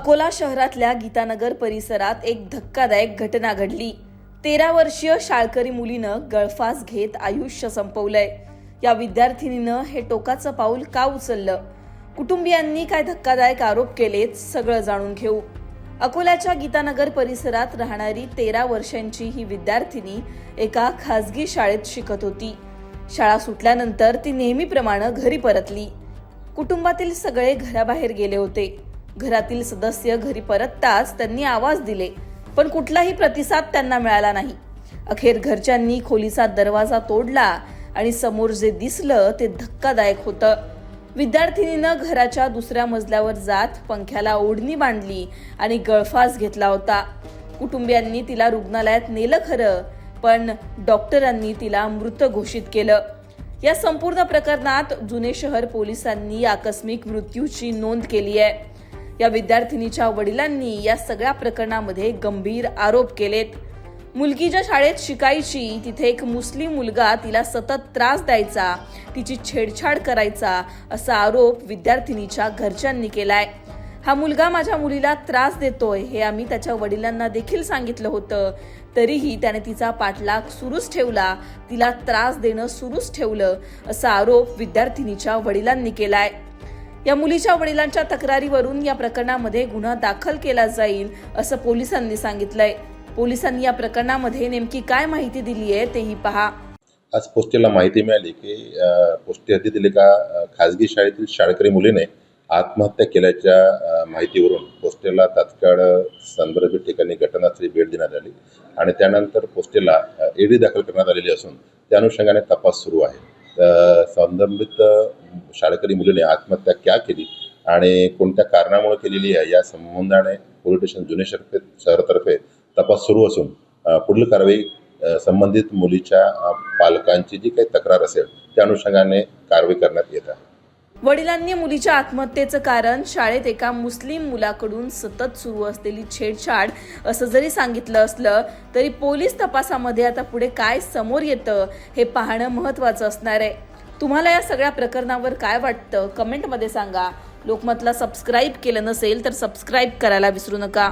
अकोला शहरातल्या गीतानगर परिसरात एक धक्कादायक घटना घडली। 13 वर्षीय शाळकरी मुलीनं गळफास घेत आयुष्य संपवलंय। या विद्यार्थिनीनं हे टोकाचं पाऊल का उचललं? कुटुंबियांनी काय धक्कादायक आरोप केलेत, सगळं जाणून घेऊ। अकोल्याच्या गीतानगर परिसरात राहणारी 13 वर्षांची ही विद्यार्थिनी एका खासगी शाळेत शिकत होती। शाळा सुटल्यानंतर ती नेहमीप्रमाणे घरी परतली। कुटुंबातील सगळे घराबाहेर गेले होते। घरातील सदस्य घरी परतताच त्यांनी आवाज दिले, पण कुठलाही प्रतिसाद त्यांना मिळाला नाही। अखेर घरच्यांनी खोलीचा दरवाजा तोडला आणि समोर जे दिसलं ते धक्कादायक होतं। विद्यार्थिनीनं घराच्या दुसऱ्या मजल्यावर जात पंख्याला ओढणी बांधली आणि गळफास घेतला होता। कुटुंबियांनी तिला रुग्णालयात नेलं खरं, पण डॉक्टरांनी तिला मृत घोषित केलं। या संपूर्ण प्रकरणात जुने शहर पोलिसांनी आकस्मिक मृत्यूची नोंद केली आहे। या विद्यार्थिनीच्या वडिलांनी या सगळ्या प्रकरणामध्ये गंभीर आरोप केलेत। मुलगी ज्या शाळेत शिकायची तिथे एक मुस्लिम मुलगा तिला सतत त्रास द्यायचा, तिची छेडछाड करायचा असा आरोप विद्यार्थिनीच्या घरच्यांनी केलाय। हा मुलगा माझ्या मुलीला त्रास देतोय हे आम्ही त्याच्या वडिलांना देखील सांगितलं होतं, तरीही त्याने तिचा पाठलाग सुरूच ठेवला, तिला त्रास देणं सुरूच ठेवलं असा आरोप विद्यार्थिनीच्या वडिलांनी केलाय। या मुलीच्या वडिलांच्या तक्रारीवरून या प्रकरणामध्ये गुन्हा दाखल केला जाईल असं पोलिसांनी सांगितलंय। पोलिसांनी या प्रकरणामध्ये नेमकी काय माहिती दिली आहे तेही पहा। आज पोस्टेला माहिती मिळाली की पोस्टे हद्दीतील एका खाजगी शाळेतील शाळकरी मुलीने आत्महत्या केल्याच्या माहितीवरून पोस्टेला तात्काळ संदर्भित ठिकाणी घटनास्थळी भेट देण्यात आली आणि त्यानंतर पोस्टेला ईडी दाखल करण्यात आलेली असून त्या अनुषंगाने तपास सुरू आहे। संबंधित शाळकरी मुलीने आत्महत्या का केली आणि कोणत्या कारणामुळे केलेली आहे या संबंधाने पोलीस स्टेशन जुने शहरातर्फे तपास सुरू असून पुढील कारवाई संबंधित मुलीच्या पालकांची जी काही तक्रार असेल त्या अनुषंगाने कारवाई करण्यात येत आहे। वडिलांनी मुलीच्या आत्महत्येचं कारण शाळेत एका मुस्लिम मुलाकडून सतत सुरू असलेली छेडछाड असं जरी सांगितलं असलं तरी पोलीस तपासामध्ये आता पुढे काय समोर येतं हे पाहणं महत्त्वाचं असणार आहे। तुम्हाला या सगळ्या प्रकरणावर काय वाटतं कमेंटमध्ये सांगा। लोकमतला सबस्क्राईब केलं नसेल तर सबस्क्राईब करायला विसरू नका।